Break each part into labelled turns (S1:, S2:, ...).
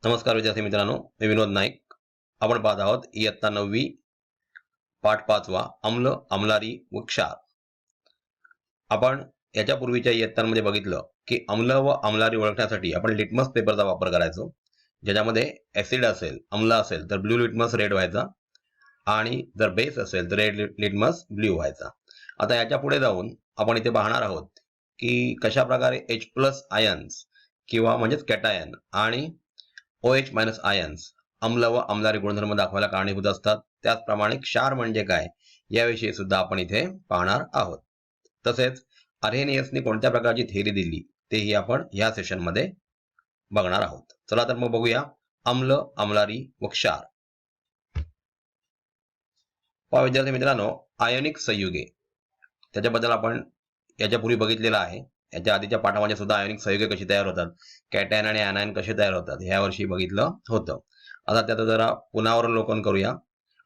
S1: नमस्कार विद्यार्थी मित्रांनो, मी विनोद नाईक. आपण पाहत आहोत इयत्ता 9वी पाठ 5वा अम्ल, अम्लारी व क्षार. आपण याच्यापूर्वीच्या इयत्तांमध्ये बघितलं की अम्ल व अम्लारी ओळखण्यासाठी आपण लिटमस पेपरचा वापर करायचो. ज्याच्यामध्ये ऍसिड असेल, अम्ल असेल तर ब्ल्यू लिटमस रेड व्हायचा आणि जर बेस असेल तर रेड लिटमस ब्ल्यू व्हायचा. आता याच्या पुढे जाऊन आपण इथे पाहणार आहोत की कशा प्रकारे H+ आयन्स किंवा म्हणजेच कॅटायन आणि OH- आयन्स अम्ल व अम्लारी गुणधर्म दाखवायला कारणीभूत असतात. त्याचप्रमाणे क्षार म्हणजे काय याविषयी सुद्धा आपण इथे पाहणार आहोत. तसेच अर्हेनियसने कोणत्या प्रकारची थेअरी दिली तेही आपण या सेशन मध्ये बघणार आहोत. चला तर मग बघूया अम्ल, अम्लारी व क्षार. पहा विद्यार्थी मित्रांनो, आयोनिक संयुगे त्याच्याबद्दल आपण याच्यापूर्वी बघितलेलं आहे. याच्या आधीच्या पाठामध्ये सुद्धा आयोनिक संयुगे कशी तयार होतात, कॅटायन आणि ऍनायन कसे तयार होतात ह्या वर्षी बघितलं होतं. आता त्याचं जरा पुनरावलोकन करूया.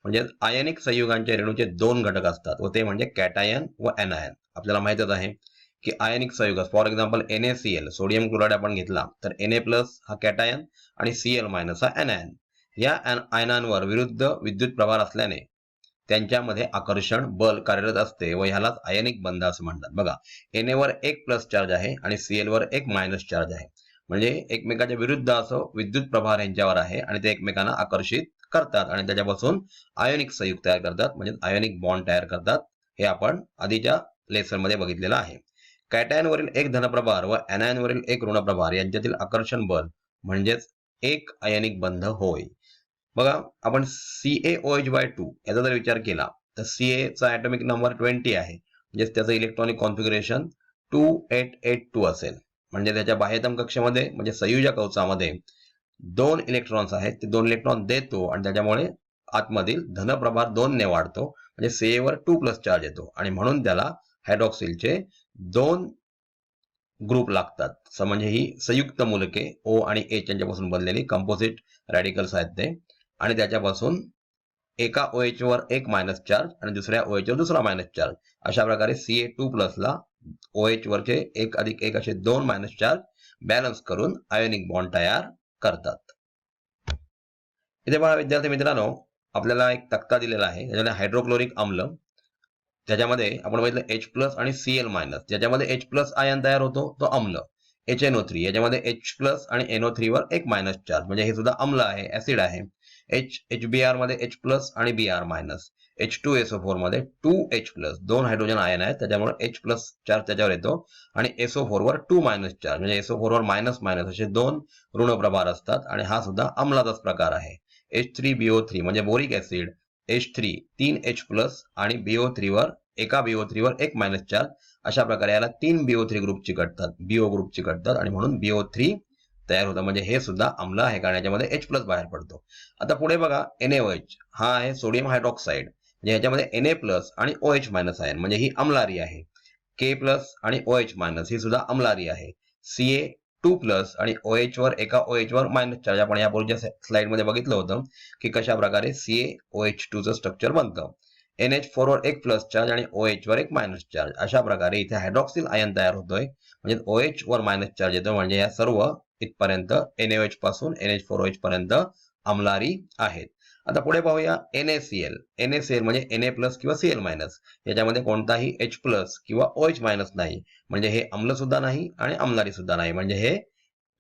S1: म्हणजे आयनिक संयुगांच्या रेणूचे दोन घटक असतात व ते म्हणजे कॅटायन व ऍनायन. आपल्याला माहितच आहे की आयनिक संयुग for example NaCl sodium chloride आपण घेतला तर Na+ हा कॅटायन आणि Cl- हा ऍनायन. या आयनांवर विरुद्ध विद्युत प्रभार असल्याने त्यांच्यामध्ये आकर्षण बल कार्यरत असते व ह्यालाच आयनिक बंध असं म्हणतात. बघा, Na वर एक प्लस चार्ज आहे आणि Cl वर एक मायनस चार्ज आहे. म्हणजे एकमेकाच्या विरुद्ध असं विद्युत प्रभार यांच्यावर आहे आणि ते एकमेकांना आकर्षित करतात आणि त्याच्यापासून आयोनिक संयुग तयार करतात, म्हणजे आयोनिक बॉन्ड तयार करतात. हे आपण आधीच्या लेसन मध्ये बघितलेलं आहे. कॅटायन वरील एक धनप्रभार व ऍनायन वरील एक ऋणप्रभार यांच्यातील आकर्षण बल म्हणजेच एक आयनिक बंध होय. बघा, आपण CaOH/2 याचा जर विचार केला तर Ca चा ऍटॉमिक नंबर 20 आहे, म्हणजे त्याचं इलेक्ट्रॉनिक कॉन्फिगरेशन 2882 असेल. म्हणजे त्याच्या बाह्यतम कक्षेमध्ये म्हणजे संयुजा कवचामध्ये 2 इलेक्ट्रॉन्स आहेत, ते 2 इलेक्ट्रॉन देतो आणि त्याच्यामुळे आतमधील धनप्रभार 2 ने वाढतो, म्हणजे Ca वर 2+ चार्ज येतो आणि म्हणून त्याला हायड्रॉक्सिलचे 2 ग्रुप लागतात. म्हणजे ही संयुक्त मूलके O आणि H यांच्यापासून बनलेली कंपोजिट रॅडिकल्स आहेत ते. आणि त्याच्यापासून एका OH वर एक मायनस चार्ज आणि दुसऱ्या OH वर दुसरा मायनस चार्ज, अशा प्रकारे Ca2+ ला OH वरचे 1+1 असे 2 मायनस चार्ज बॅलन्स करून आयोनिक बॉन्ड तयार करतात. इथे पहा विद्यार्थी मित्रांनो, आपल्याला एक तक्ता दिलेला आहे. त्याच्यामध्ये हायड्रोक्लोरिक अम्ल, त्याच्यामध्ये आपण बघितलं H+ आणि Cl-, ज्याच्यामध्ये H+ आयन तयार होतो तो अम्ल. HNO3 याच्यामध्ये H+ आणि NO3 वर एक मायनस चार्ज, म्हणजे हे सुद्धा अम्ल आहे, ऍसिड आहे. HBr मध्ये H+ आणि Br-. H2SO4 मध्ये 2H+, 2 हायड्रोजन आयन आहेत, त्याच्यामुळे H+ चार्ज त्याच्यावर येतो आणि SO4 वर 2 मायनस चार्ज, म्हणजे SO4 वर मायनस मायनस असे 2 ऋणप्रभार असतात आणि हा सुद्धा अम्लाचाच प्रकार आहे. H3BO3 म्हणजे बोरिक ऍसिड, H3 3H+ आणि BO3 वर एका BO3 वर एक मायनस चार्ज, अशा प्रकारे याला 3 BO3 ग्रुप चिकटतात, BO ग्रुप चिकटतात आणि म्हणून BO3 तयार होतं. म्हणजे हे सुद्धा अम्ल आहे कारण याच्यामध्ये H+ बाहेर पडतो. आता पुढे बघा, NaOH हा आहे सोडियम हायड्रॉक्साईड, म्हणजे ह्याच्यामध्ये Na+ आणि OH- आयन, म्हणजे ही अम्लारी आहे. K+ आणि OH- ही सुद्धा अम्लारी आहे. Ca2+ आणि OH वर एका OH वर मायनस चार्ज, आपण यापूर्वीच्या स्लाइड मध्ये बघितलं होतं की कशा प्रकारे CaOH2 चं स्ट्रक्चर बनतं. NH4 वर एक प्लस चार्ज आणि OH वर एक मायनस चार्ज, अशा प्रकारे इथे हायड्रॉक्सिल आयन तयार होतोय, म्हणजे OH वर मायनस चार्ज येतो. म्हणजे या सर्व इथपर्यंत NaOH पासून NH4OH पर्यंत अम्लारी आहेत. आता पुढे पाहूया NaCl. NaCl म्हणजे Na+ किंवा Cl-, याच्यामध्ये कोणताही H+ किंवा OH- नाही, म्हणजे हे अम्ल सुद्धा नाही आणि अम्लारी सुद्धा नाही, म्हणजे हे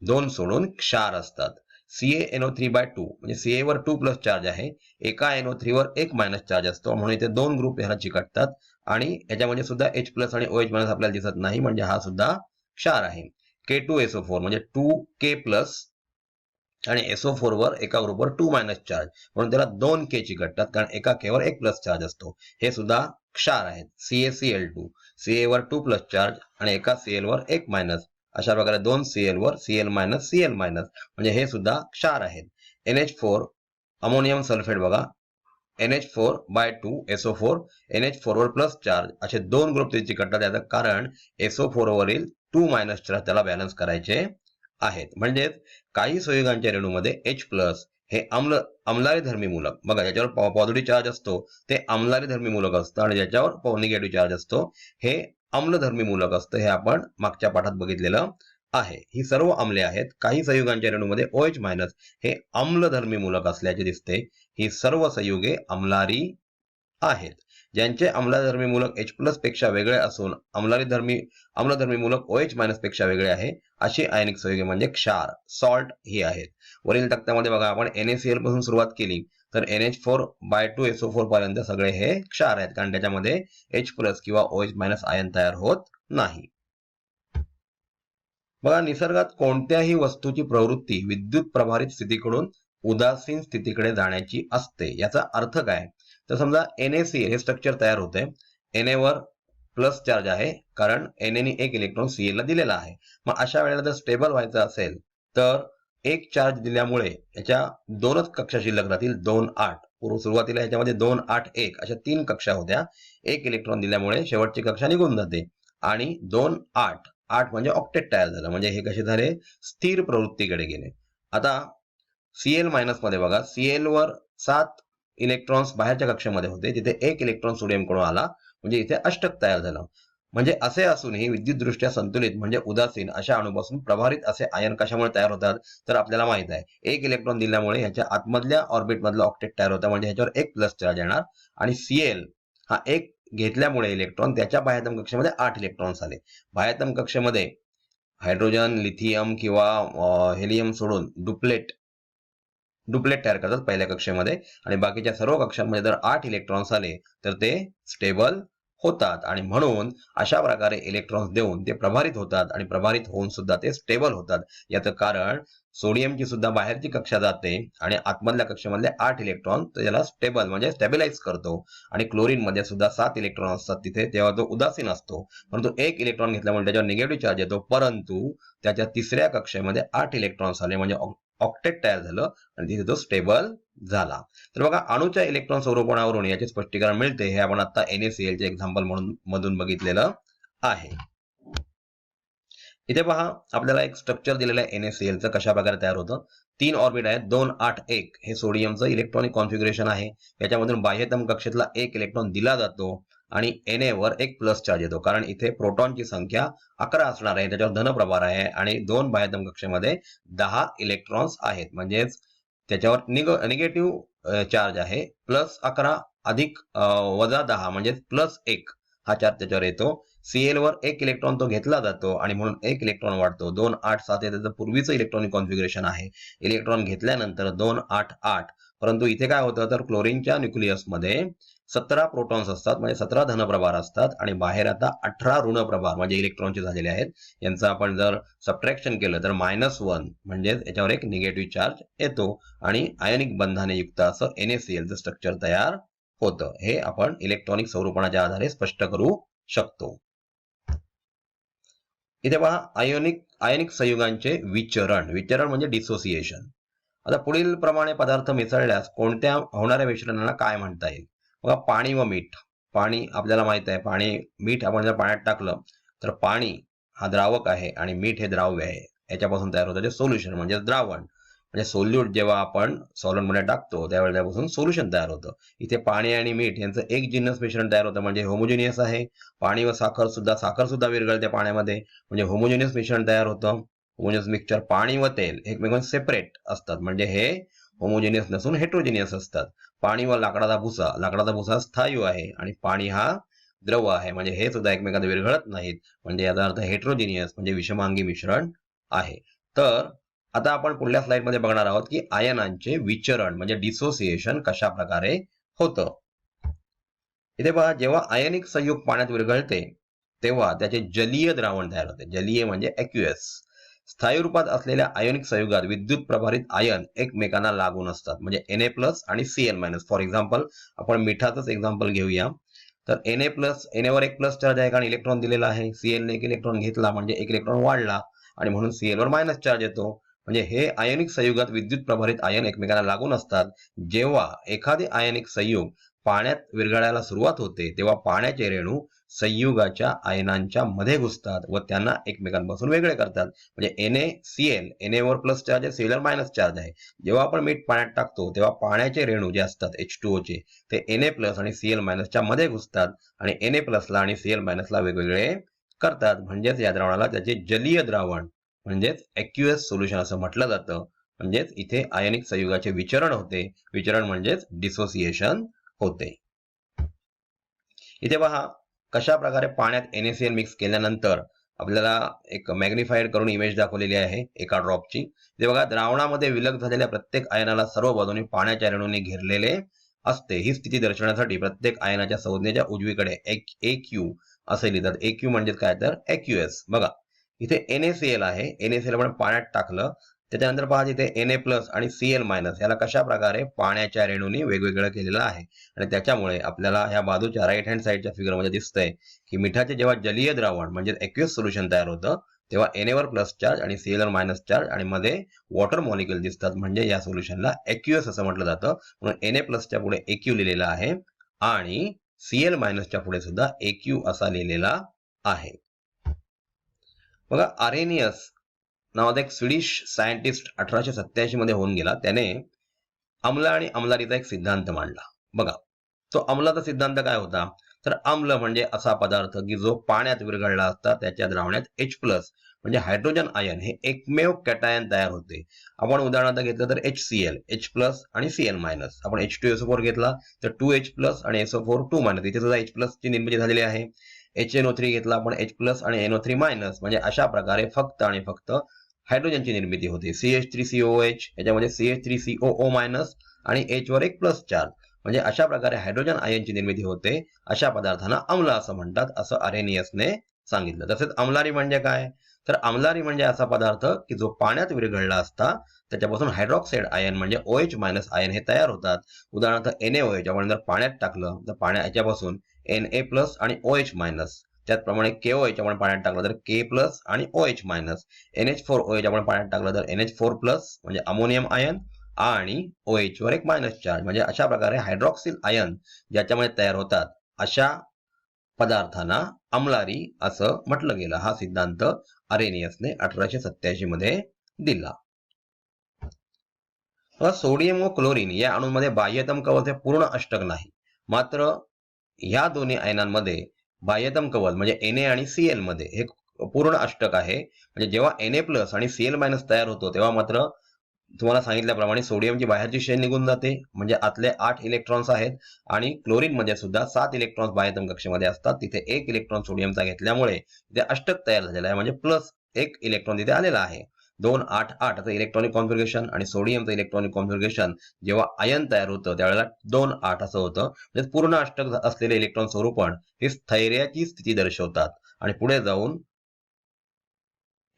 S1: दोन सोडून क्षार असतात. CaNO3/2 म्हणजे Ca वर 2+ चार्ज आहे, एका NO3 वर एक मायनस चार्ज असतो, म्हणून इथे 2 ग्रुप ह्याला चिकटतात आणि याच्यामध्ये सुद्धा H+ आणि OH- आपल्याला दिसत नाही, म्हणजे हा सुद्धा क्षार आहे. K2SO4 म्हणजे 2K+ आणि SO4 वर एका ग्रुपवर 2- चार्ज, म्हणून त्याला 2K चिकटतात कारण एका K वर एक प्लस चार्ज असतो. हे सुद्धा क्षार आहेत. CaCl2 Ca वर 2+ चार्ज आणि एका Cl वर एक मायनस, अशा प्रकारे 2 Cl वर Cl- Cl-, म्हणजे हे सुद्धा क्षार आहेत. NH4 अमोनियम सल्फेट बघा, NH4/2 SO4 NH4 वर प्लस चार्ज, असे 2 ग्रुप ते चिकटतात. याचं कारण SO4 वरील 2- चार्ज त्याला बॅलन्स करायचे आहेत. म्हणजे काही संयुगांच्या रेणूमध्ये H+ हे अम्लारी धर्मी मूलक, बघा ज्याच्यावर पॉझिटिव्ह चार्ज असतो ते अम्लारी धर्मी मूलक असतं आणि ज्याच्यावर निगेटिव्ह चार्ज असतो हे अम्लधर्मी मूलक असतं. हे आपण मागच्या पाठात बघितलेलं आहे. ही सर्व आम्ले आहेत. काही संयुगांच्या रेणूमध्ये OH- हे आम्लधर्मी मूलक असल्याचे दिसते. ही सर्व संयुगे आम्लारी आहेत. ज्यांचे आम्लधर्मी मूलक H+ पेक्षा वेगळे असून आम्लधर्मी मूलक OH- पेक्षा वेगळे आहे अशी आयनिक संयुगे म्हणजे क्षार सॉल्ट ही आहेत. वरील तक्त्यामध्ये बघा आपण NaCl पासून सुरुवात केली तर NH4/2SO4 पर्यंत सगळे हे क्षार आहेत, कारण त्याच्यामध्ये H+ किंवा OH- आयन तयार होत नाही. बघा, निसर्गात कोणत्याही वस्तूची प्रवृत्ती विद्युत प्रभारित स्थितीकडून उदासीन स्थितीकडे जाण्याची असते. याचा अर्थ काय? तर समजा NaCl हे स्ट्रक्चर तयार होते. Na वर प्लस चार्ज आहे, कारण Na ने एक इलेक्ट्रॉन Cl ला दिलेला आहे. मग अशा वेळेला जर स्टेबल व्हायचं असेल तर एक चार्ज दिल्यामुळे याच्या दोनच कक्षा शिल्लक राहतील. 2, 8 सुरुवातीला याच्यामध्ये 2, 8, 1 अशा 3 कक्षा होत्या. एक इलेक्ट्रॉन दिल्यामुळे शेवटची कक्षा निघून जाते आणि 2, 8 8 म्हणजे ऑक्टेट तयार झालं. म्हणजे हे कसे झाले? स्थिर प्रवृत्तीकडे गेले. आता Cl- मध्ये बघा, Cl वर 7 इलेक्ट्रॉन्स बाहेरच्या कक्षेमध्ये होते, तिथे एक इलेक्ट्रॉन सोडियम कडून आला, म्हणजे इथे अष्टक तयार झालं. म्हणजे असे असूनही विद्युतदृष्ट्या संतुलित म्हणजे उदासीन अशा अणूपासून प्रभारित असे आयन कशामुळे तयार होतात? तर आपल्याला माहित आहे, एक इलेक्ट्रॉन दिल्यामुळे ह्याच्या आतमधल्या ऑर्बिट मधलं ऑक्टेट तयार होतं, म्हणजे ह्याच्यावर एक प्लस चार्ज येणार आणि Cl हा एक घेतल्यामुळे इलेक्ट्रॉन त्याच्या बाह्यतम कक्षेमध्ये 8 इलेक्ट्रॉन्स आले. बाह्यतम कक्षेमध्ये हायड्रोजन, लिथियम किंवा हेलियम सोडून डुप्लेट तयार करतात पहिल्या कक्षेमध्ये आणि बाकीच्या सर्व कक्षांमध्ये जर 8 इलेक्ट्रॉन्स आले तर ते स्टेबल होतात आणि म्हणून अशा प्रकारे इलेक्ट्रॉन्स देऊन ते प्रभारित होतात आणि प्रभारित होऊन सुद्धा ते स्टेबल होतात. याचं कारण सोडियमची सुद्धा बाहेरची कक्षा जाते आणि आतमधल्या कक्षेमधले 8 इलेक्ट्रॉन त्याला स्टेबल म्हणजे स्टॅबिलाइज करतो आणि क्लोरीन मध्ये सुद्धा 7 इलेक्ट्रॉन असतात तिथे, तेव्हा तो उदासीन असतो. परंतु एक इलेक्ट्रॉन घेतल्यामुळे त्याच्यावर निगेटिव्ह चार्ज येतो, परंतु त्याच्या तिसऱ्या कक्षेमध्ये 8 इलेक्ट्रॉन्स आले म्हणजे ऑक्टेट तयार झालं आणि तिथे तो स्टेबल झाला. तर बघा, अणूच्या इलेक्ट्रॉन स्वरूपणावरून याचे स्पष्टीकरण मिळते. हे आपण आता NaCl चे एक्झाम्पल मधून बघितलेलं आहे. इथे पहा, आपल्याला एक स्ट्रक्चर दिलेलं आहे NaCl चं, कशा प्रकारे तयार होतं. 3 ऑर्बिट आहेत. 2, 8, 1 हे सोडियमचं इलेक्ट्रॉनिक कॉन्फिगरेशन आहे. याच्यामधून बाह्यतम कक्षेतला एक इलेक्ट्रॉन दिला जातो आणि Na वर एक प्लस चार्ज येतो, कारण इथे प्रोटॉनची संख्या 11 असणार आहे, त्याच्यावर धनप्रभार आहे आणि 2 बाह्यतम कक्षेमध्ये 10 इलेक्ट्रॉन्स आहेत, म्हणजेच त्याच्यावर निगेटिव्ह चार्ज आहे. +11 अधिक -10 म्हणजे +1 हा चार्ज त्याच्यावर येतो. Cl वर एक इलेक्ट्रॉन तो घेतला जातो आणि म्हणून एक इलेक्ट्रॉन वाढतो. 2, 8, 7 हे त्याचं पूर्वीचं इलेक्ट्रॉनिक कॉन्फिगरेशन आहे. इलेक्ट्रॉन घेतल्यानंतर 2, 8, 8, परंतु इथे काय होतं तर क्लोरीनच्या न्यूक्लियसमध्ये 17 प्रोटॉन्स असतात, म्हणजे 17 धनप्रभार असतात आणि बाहेर आता 18 ऋणप्रभार म्हणजे इलेक्ट्रॉनचे झालेले आहेत. यांचं आपण जर सबट्रॅक्शन केलं तर -1 म्हणजे याच्यावर एक निगेटिव्ह चार्ज येतो आणि आयनिक बंधाने युक्त असं NaCl चं स्ट्रक्चर तयार होतं. हे आपण इलेक्ट्रॉनिक स्वरूपणाच्या आधारे स्पष्ट करू शकतो. इथे पहा, आयनिक संयुगांचे विचरण म्हणजे डिसोसिएशन. आता पुढील प्रमाणे पदार्थ मिसळल्यास कोणत्या होणाऱ्या मिश्रणाला काय म्हणता येईल? बघा, पाणी व मीठ. पाणी आपल्याला माहित आहे, मीठ आपण जर पाण्यात टाकलं तर पाणी हा द्रावक आहे आणि मीठ हे द्राव्य आहे. याच्यापासून तयार होतं जे सोल्युशन म्हणजे द्रावण. म्हणजे सोल्यूट जेव्हा आपण सॉल्व्हेंट मध्ये टाकतो त्यावेळेला त्यापासून सोल्युशन तयार होतं. इथे पाणी आणि मीठ यांचं एक जिन्नस मिश्रण तयार होतं, म्हणजे होमोजिनियस आहे. पाणी व साखर सुद्धा विरघळते पाण्यामध्ये, म्हणजे होमोजिनियस मिश्रण तयार होतं. होमोजिनियस मिक्सचर पाणी व तेल एकमेकांपासून सेपरेट असतात, म्हणजे हे होमोजिनियस नसून हेट्रोजिनियस असतात. पाणी व लाकडाचा भुसा स्थायू आहे आणि पाणी हा द्रव आहे, म्हणजे हे सुद्धा एकमेकांना विरघळत नाहीत, म्हणजे याचा अर्थ हेट्रोजिनियस म्हणजे विषमांगी मिश्रण आहे. तर आता आपण पुढल्या स्लाइड मध्ये बघणार आहोत की आयनांचे विचरण म्हणजे डिसोसिएशन कशा प्रकारे होतं. इथे पहा, जेव्हा आयनिक संयुग पाण्यात विरघळते तेव्हा त्याचे जलीय द्रावण तयार होते. जलीय म्हणजे ॲक्युअस. स्थायी रूपात असलेल्या आयनिक संयुगात विद्युत प्रभारित आयन एकमेकांना लागून असतात, म्हणजे Na+ आणि Cl-. फॉर एक्झाम्पल आपण मिठाचंच एक्झाम्पल घेऊया. तर Na वर एक प्लस चार्ज आहे कारण इलेक्ट्रॉन दिलेला आहे. Cl ने एक इलेक्ट्रॉन घेतला म्हणजे एक इलेक्ट्रॉन वाढला आणि म्हणून Cl वर मायनस चार्ज येतो. म्हणजे हे आयनिक संयुगात विद्युत प्रभारित आयन एकमेकांना लागून असतात. जेव्हा एखादी आयनिक संयुग पाण्यात विरघळायला सुरुवात होते तेव्हा पाण्याचे रेणू संयुगाच्या आयनांच्या मध्ये घुसतात व त्यांना एकमेकांपासून वेगळे करतात. म्हणजे Na वर प्लस चार्ज आहे, Cl वर मायनस चार्ज आहे. जेव्हा आपण मीठ पाण्यात टाकतो तेव्हा पाण्याचे रेणू जे असतात H2O चे ते Na+ आणि Cl- च्या मध्ये घुसतात आणि Na+ ला आणि Cl- ला वेगवेगळे करतात. म्हणजेच या द्रावणाला त्याचे जलीय द्रावण म्हणजेच एक्युएस सोल्युशन असं म्हटलं जातं. म्हणजेच इथे आयनिक संयुगाचे विचरण होते. विचरण म्हणजेच डिसोसिएशन होते. इथे पहा कशा प्रकारे पाण्यात NaCl मिक्स केल्यानंतर आपल्याला एक मॅग्निफाईड करून इमेज दाखवलेली आहे एका ड्रॉपची. ते बघा, द्रावणामध्ये विलग झालेल्या प्रत्येक आयनाला सर्व बाजूने पाण्याच्या रेणूंनी घेरलेले असते. ही स्थिती दर्शवण्यासाठी प्रत्येक आयनाच्या संज्ञेच्या उजवीकडे AQ असे लिहितात. AQ म्हणजे काय तर एक्युएस. बघा इथे NaCl आहे. NaCl आपण पाण्यात टाकलं, त्याच्यानंतर पहा तिथे Na+ आणि Cl- याला कशा प्रकारे पाण्याच्या रेणूंनी वेगवेगळं केलेलं आहे. आणि त्याच्यामुळे आपल्याला ह्या बाजूच्या राईट हँड साईडच्या फिगरमध्ये दिसतंय की मिठाचे जेव्हा जलीय द्रावण म्हणजे एक्युएस सोल्युशन तयार होतं तेव्हा Na वर प्लस चार्ज आणि Cl वर मायनस चार्ज आणि मध्ये वॉटर मॉलिक्युल दिसतात. म्हणजे या सोल्युशनला एक्युएस असं म्हटलं जातं. म्हणून Na+ च्या पुढे AQ लिहिलेला आहे आणि Cl- च्या पुढे सुद्धा AQ असा लिहिलेला आहे. बघा, आरेनियस नावाचा एक स्वीडिश सायंटिस्ट 1887 मध्ये होऊन गेला. त्याने अम्ल आणि अम्लारीचा एक सिद्धांत मांडला. बघा, तो अम्लाचा सिद्धांत काय होता तर अम्ल म्हणजे असा पदार्थ की जो पाण्यात विरघळला असता त्याच्या द्रावण्यात H+ म्हणजे हायड्रोजन आयन हे एकमेव कॅटायन तयार होते. आपण उदाहरणार्थ घेतलं तर HCl H+ आणि Cl-. आपण H2SO4 घेतला तर 2H+ आणि SO4 2- इथे सुद्धा H+ ची निर्मिती झालेली आहे. HNO3 घेतला आपण H+ आणि NO3- म्हणजे अशा प्रकारे फक्त आणि फक्त हायड्रोजनची निर्मिती होते. CH3COOH याच्यामध्ये CH3COO- आणि H वर एक प्लस चार्ज म्हणजे अशा प्रकारे हायड्रोजन आयनची निर्मिती होते. अशा पदार्थांना अम्ल असं म्हणतात असं आरेनियसने सांगितलं. तसेच अम्लारी म्हणजे काय तर अम्लारी म्हणजे असा पदार्थ की जो पाण्यात विरघळला असता त्याच्यापासून हायड्रॉक्साईड आयन म्हणजे OH- आयन हे तयार होतात. उदाहरणार्थ NaOH आपण जर पाण्यात टाकलं तर याच्यापासून Na+ आणि OH-. त्याचप्रमाणे KOH आपण पाण्यात टाकलं तर K+ आणि OH-. NH4OH आपण पाण्यात टाकलं तर NH4+ म्हणजे अमोनियम आयन आणि OH वर एक मायनस चार्ज म्हणजे अशा प्रकारे हायड्रॉक्सिल आयन ज्याच्यामध्ये तयार होतात अशा पदार्थांना अम्लारी असं म्हटलं गेलं. हा सिद्धांत आरेनियसने 1887 मध्ये दिला. सोडियम व क्लोरीन या अणूंमध्ये बाह्यतम कवच हे पूर्ण अष्टक नाही. मात्र या दोन्ही आयनांमध्ये बाह्यतम कवच म्हणजे Na आणि Cl मध्ये हे पूर्ण अष्टक आहे. म्हणजे जेव्हा Na+ आणि Cl- तयार होतो तेव्हा मात्र तुम्हाला सांगितल्याप्रमाणे सोडियमची बाहेरची शेल निघून जाते. म्हणजे आतले 8 इलेक्ट्रॉन्स आहेत आणि क्लोरीन मध्ये सुद्धा 7 इलेक्ट्रॉन्स बाह्यतम कक्षेमध्ये असतात. तिथे 1 इलेक्ट्रॉन सोडियमचा घेतल्यामुळे तिथे अष्टक तयार झालेला आहे. म्हणजे प्लस 1 इलेक्ट्रॉन तिथे आलेला आहे. 2 8 8 असं इलेक्ट्रॉनिक कॉन्फिगरेशन आणि सोडियमचं इलेक्ट्रॉनिक कॉन्फिगरेशन जेव्हा आयन तयार होतं त्यावेळेला 2 8 असं होतं. म्हणजे पूर्ण अष्टक असलेले इलेक्ट्रॉन स्वरूपण हे स्थैर्याची स्थिती दर्शवतात आणि पुढे जाऊन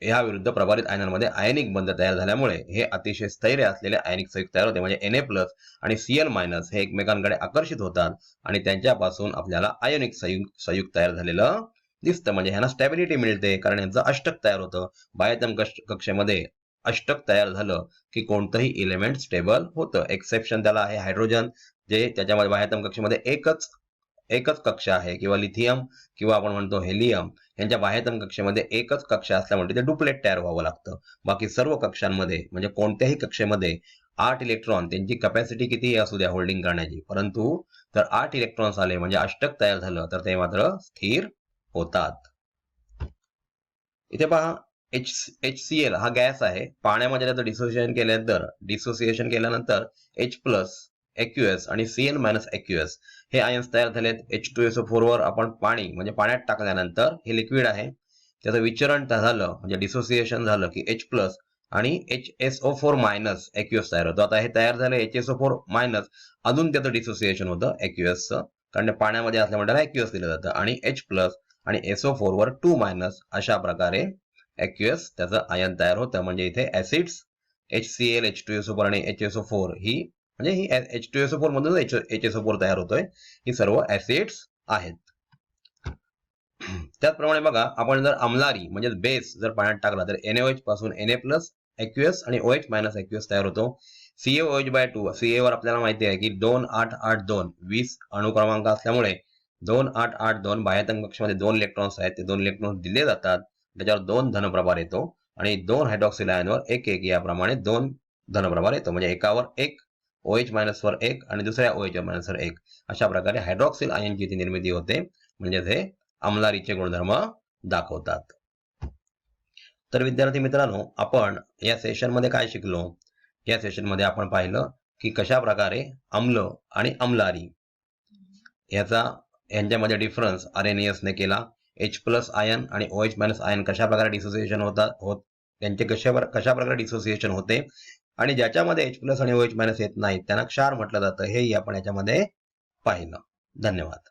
S1: ह्या विरुद्ध प्रभारित आयनांमध्ये आयनिक बंध तयार झाल्यामुळे हे अतिशय स्थैर्य असलेले आयनिक संयुग तयार होते. म्हणजे Na+ आणि Cl- हे एकमेकांकडे आकर्षित होतात आणि त्यांच्यापासून आपल्याला आयनिक संयुग तयार झालेलं दिसतं. म्हणजे ह्यांना स्टॅबिलिटी मिळते कारण यांचं अष्टक तयार होतं. बाह्यतम कक्षेमध्ये अष्टक तयार झालं की कोणतंही इलेमेंट स्टेबल होतं. एक्सेप्शन त्याला आहे हायड्रोजन, जे त्याच्यामध्ये बाह्यतम कक्षेमध्ये एकच कक्षा आहे, किंवा लिथियम किंवा आपण म्हणतो हेलियम यांच्या बाह्यतम कक्षेमध्ये एकच कक्षा असल्यामुळे ते डुप्लेट तयार व्हावं लागतं. बाकी सर्व कक्षांमध्ये म्हणजे कोणत्याही कक्षेमध्ये 8 इलेक्ट्रॉन त्यांची कॅपॅसिटी कितीही असू द्या होल्डिंग करण्याची, परंतु जर 8 इलेक्ट्रॉन्स आले म्हणजे अष्टक तयार झालं तर ते मात्र स्थिर होतात. इथे पहा HCl हा गॅस आहे. पाण्यामध्ये त्याचं डिसोसिएशन केल्यानंतर H+ एक्युएस आणि Cl- एक्युएस हे आयन्स तयार झालेत. H2SO4 वर आपण पाणी म्हणजे पाण्यात टाकल्यानंतर हे लिक्विड आहे त्याचं विचरण झालं म्हणजे डिसोसिएशन झालं की H+ आणि HSO4- एक्युएस तयार होतं. आता हे तयार झालं HSO4- अजून त्याचं डिसोसिएशन होतं एक्युएसचं, कारण पाण्यामध्ये असल्यामुळे त्याला एक्युएस दिलं जातं आणि H+ आणि SO4 वर 2- अशा प्रकारे एक्युएस त्याचं आयन तयार होतं. म्हणजे इथे ऍसिड्स HCl H2SO4 आणि HSO4 ही म्हणजे ही H2SO4 मधून HSO4 तयार होतोय. ही सर्व ऍसिड्स आहेत. त्याचप्रमाणे बघा, आपण जर अम्लारी म्हणजे बेस जर पाण्यात टाकला तर NaOH पासून Na+ एक्युएस आणि OH- एक्युएस तयार होतो. CaOH/2 Ca वर आपल्याला माहिती आहे की 2 8 8 2 20 अणुक्रमांक असल्यामुळे 2 8 8 2 बाह्यतम कक्षामध्ये 2 इलेक्ट्रॉन्स आहेत. ते 2 इलेक्ट्रॉन्स दिले जातात. त्याच्यावर 2 धनप्रभार येतो आणि 2 हायड्रॉक्सिल आयनवर 1 1 याप्रमाणे 2 धनप्रभार येतो. म्हणजे एकावर 1 OH- वर 1 आणि दुसऱ्या OH- वर 1 अशा प्रकारे हायड्रॉक्सिल आयनची ती निर्मिती होते. म्हणजे हे अम्लारीचे गुणधर्म दाखवतात. तर विद्यार्थी मित्रांनो, आपण या सेशनमध्ये काय शिकलो? या सेशनमध्ये आपण पाहिलं की कशा प्रकारे आम्ल आणि अम्लारी यांच्यामध्ये डिफरन्स आर्हेनियसने केला. H+ आयन आणि OH- आयन कशा प्रकारे डिसोसिएशन त्यांचे कशा प्रकारे डिसोसिएशन होते आणि ज्याच्यामध्ये H+ आणि OH- येत नाहीत त्यांना क्षार म्हटलं जातं, हेही आपण याच्यामध्ये पाहिलं. धन्यवाद.